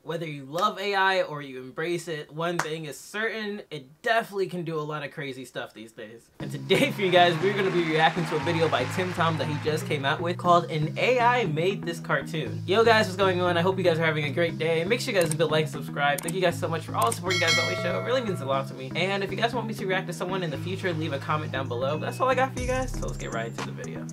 Whether you love AI or you embrace it, one thing is certain, it definitely can do a lot of crazy stuff these days. And today for you guys, we're going to be reacting to a video by TimTom that he just came out with called An AI Made This Cartoon. Yo guys, what's going on? I hope you guys are having a great day. Make sure you guys leave a like, subscribe. Thank you guys so much for all the support you guys always show. It really means a lot to me. And if you guys want me to react to someone in the future, leave a comment down below. That's all I got for you guys, so let's get right into the video.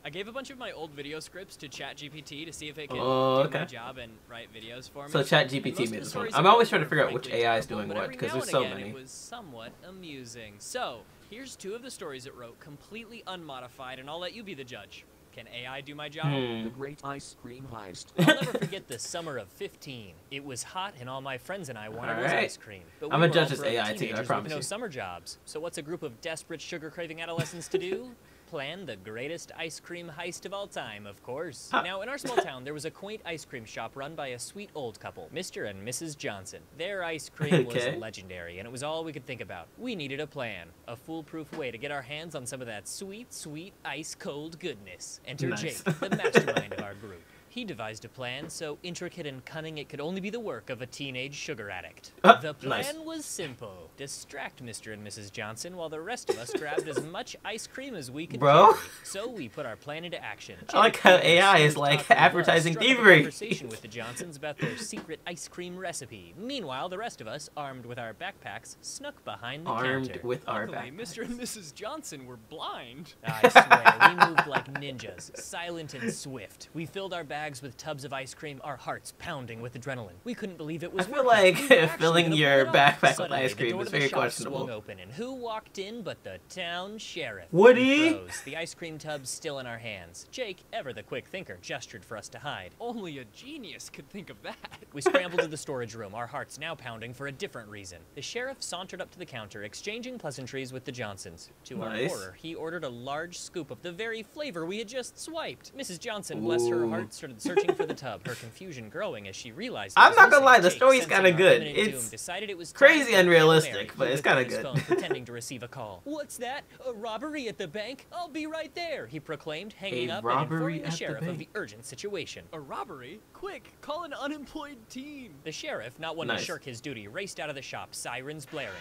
I gave a bunch of my old video scripts to ChatGPT to see if it could do my job and write videos for me. So ChatGPT made this one. I'm always trying to figure out which AI is doing what, because there's so many. It was somewhat amusing. So, here's two of the stories it wrote, completely unmodified, and I'll let you be the judge. Can AI do my job? The Great Ice Cream Heist. I'll never forget the summer of 15. It was hot, and all my friends and I wanted was ice cream. But I'm gonna judge this AI too, I promise with no you. summer jobs. So what's a group of desperate, sugar-craving adolescents to do? Plan the greatest ice cream heist of all time, of course. Now, in our small town, there was a quaint ice cream shop run by a sweet old couple, Mr. and Mrs. Johnson. Their ice cream was legendary, and it was all we could think about. We needed a plan, a foolproof way to get our hands on some of that sweet, sweet, ice-cold goodness. Enter Jake, the mastermind of our group. He devised a plan so intricate and cunning it could only be the work of a teenage sugar addict. The plan was simple. Distract Mr. and Mrs. Johnson while the rest of us grabbed as much ice cream as we could carry. So we put our plan into action. I like how AI is like advertising thievery. Conversation with the Johnsons about their secret ice cream recipe. Meanwhile, the rest of us, armed with our backpacks, snuck behind the counter. Luckily, Mr. and Mrs. Johnson were blind. I swear, we moved like ninjas, silent and swift. We filled our bags with tubs of ice cream, our hearts pounding with adrenaline. We couldn't believe it was I feel like filling your backpack with ice cream is very questionable. Swung open, and who walked in but the town sheriff? Woody? The ice cream tubs still in our hands. Jake, ever the quick thinker, gestured for us to hide. Only a genius could think of that. We scrambled to the storage room, our hearts now pounding for a different reason. The sheriff sauntered up to the counter, exchanging pleasantries with the Johnsons. To our horror, he ordered a large scoop of the very flavor we had just swiped. Mrs. Johnson, bless her heart, started searching for the tub, her confusion growing as she realized. I'm not gonna lie, the story's kind of good. It's decided it was crazy unrealistic, but it's kind of good. Pretending to receive a call. What's that? A robbery at the bank? I'll be right there, he proclaimed, hanging up and informing the sheriff of the urgent situation. A robbery? Quick, call an unemployed teen. The sheriff, not wanting to shirk his duty, raced out of the shop, sirens blaring.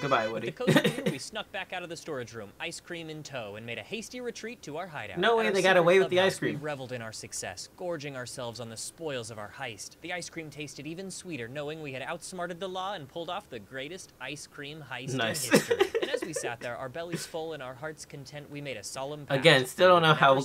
Goodbye, Woody. With the coast clear, we snuck back out of the storage room, ice cream in tow, and made a hasty retreat to our hideout. No way they got away with the ice cream. We reveled in our success, gorging ourselves on the spoils of our heist. The ice cream tasted even sweeter, knowing we had outsmarted the law and pulled off the greatest ice cream heist in history. And as we sat there, our bellies full and our hearts content, we made a solemn pact. Again, still don't know how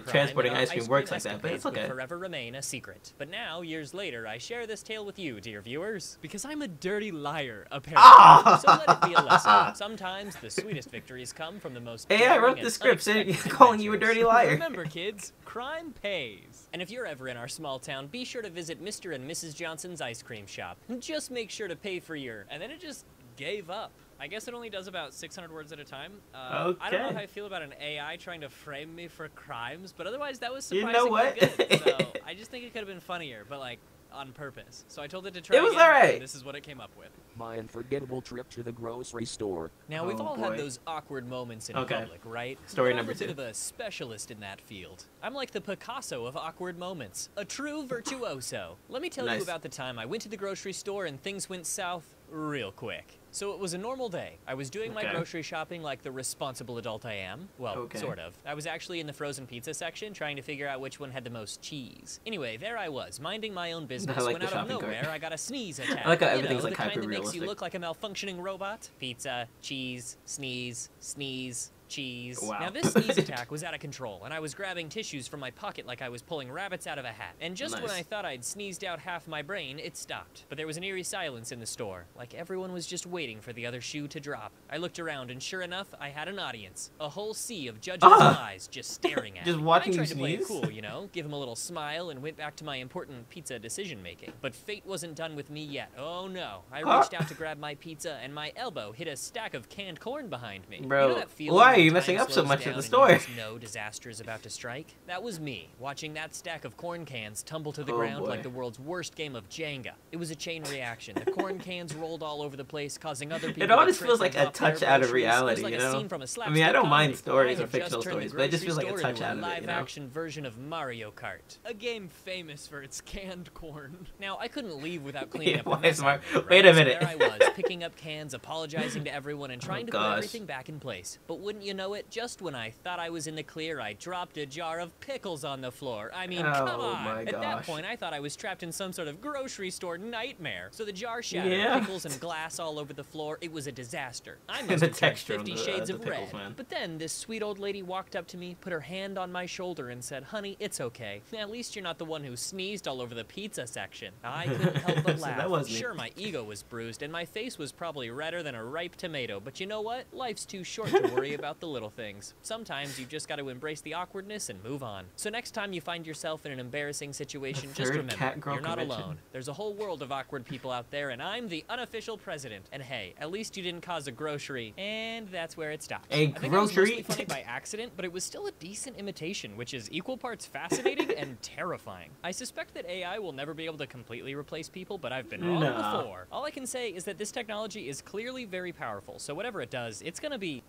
transporting ice cream works like that, but it's okay. Will forever remain a secret. But now, years later, I share this tale with you, dear viewers, because I'm a dirty liar, apparently. So let it be a lesson. Sometimes the sweetest victories come from the most I wrote the script calling you a dirty liar. Remember, kids, crime pays. And if you're ever in our small town, be sure to visit Mr. and Mrs. Johnson's ice cream shop. Just make sure to pay for your... And then it just gave up. I guess it only does about 600 words at a time. I don't know how I feel about an AI trying to frame me for crimes, but otherwise that was surprisingly good. So I just think it could have been funnier, but like on purpose. So I told it to try. It was alright. This is what it came up with. My unforgettable trip to the grocery store. Now we've all had those awkward moments in public, right? Story I'm number a bit 2. of a specialist in that field. I'm like the Picasso of awkward moments, a true virtuoso. Let me tell you about the time I went to the grocery store and things went south real quick. So it was a normal day. I was doing my grocery shopping like the responsible adult I am. Well, sort of. I was actually in the frozen pizza section trying to figure out which one had the most cheese. Anyway, there I was, minding my own business, when out of nowhere I got a sneeze attack. I like how everything's the like kind that makes hyper-realistic. you look like a malfunctioning robot. Pizza, cheese, sneeze, sneeze, cheese. Wow. Now this sneeze attack was out of control, and I was grabbing tissues from my pocket like I was pulling rabbits out of a hat. And just when I thought I'd sneezed out half my brain, it stopped. But there was an eerie silence in the store, like everyone was just waiting for the other shoe to drop. I looked around, and sure enough, I had an audience. A whole sea of judges' eyes just staring at me. Just watching I you tried to play it sneeze? cool, you know, give them a little smile, and went back to my important pizza decision-making. But fate wasn't done with me yet. Oh no. I reached out to grab my pizza, and my elbow hit a stack of canned corn behind me. Bro, you know that feeling why are you Time messing up so slows much down of the and story? you just know disaster is about to strike? That was me, watching that stack of corn cans tumble to the ground boy. like the world's worst game of Jenga. It was a chain reaction. The corn cans rolled all over the place, causing other people It to almost trip feels and like a drop their touch out of groceries. It was reality, like you a know? scene from a I slapstick mean, I don't mind comedy. stories I or have fictional just turned the stories, but it just grocery feels like a store touch into out of it, you know? live-action version of Mario Kart, a game famous for its canned corn. Now, I couldn't leave without cleaning Yeah, up the why mess is I Mar- made, right? Wait a So minute. there I was, picking up cans, apologizing to everyone, and trying to put gosh. everything back in place. But wouldn't you know it, just when I thought I was in the clear, I dropped a jar of pickles on the floor. I mean, come Oh on. my At that gosh. point, I thought I was trapped in some sort of grocery store nightmare. So the jar shattered, Yeah. pickles and glass all over the floor. It was a disaster. I The must have turned texture of 50 the- shades the of pickles, red. man. But then this sweet old lady walked up to me, put her hand on my shoulder, and said, "Honey, it's okay. At least you're not the one who sneezed all over the pizza section." I couldn't help but So laugh. that wasn't me. Sure, my ego was bruised, and my face was probably redder than a ripe tomato, but you know what? Life's too short to worry about the little things. Sometimes you just got to embrace the awkwardness and move on. So next time you find yourself in an embarrassing situation, just third remember, cat girl you're not convention. alone. There's a whole world of awkward people out there, and I'm the unofficial president. And hey, at least you didn't cause a grocery, and that's where it stops. A I think that was grocery? mostly funny by accident, but it was still a decent imitation, which is equal parts fascinating and terrifying. I suspect that AI will never be able to completely replace people, but I've been wrong Nah. before. All I can say is that this technology is clearly very powerful, so whatever it does, it's gonna be...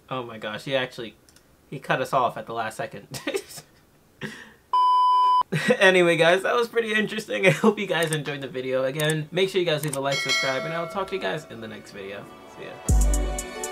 Oh my gosh, he cut us off at the last second. Anyway, guys, that was pretty interesting. I hope you guys enjoyed the video. Again, make sure you guys leave a like, subscribe, and I'll talk to you guys in the next video. See ya.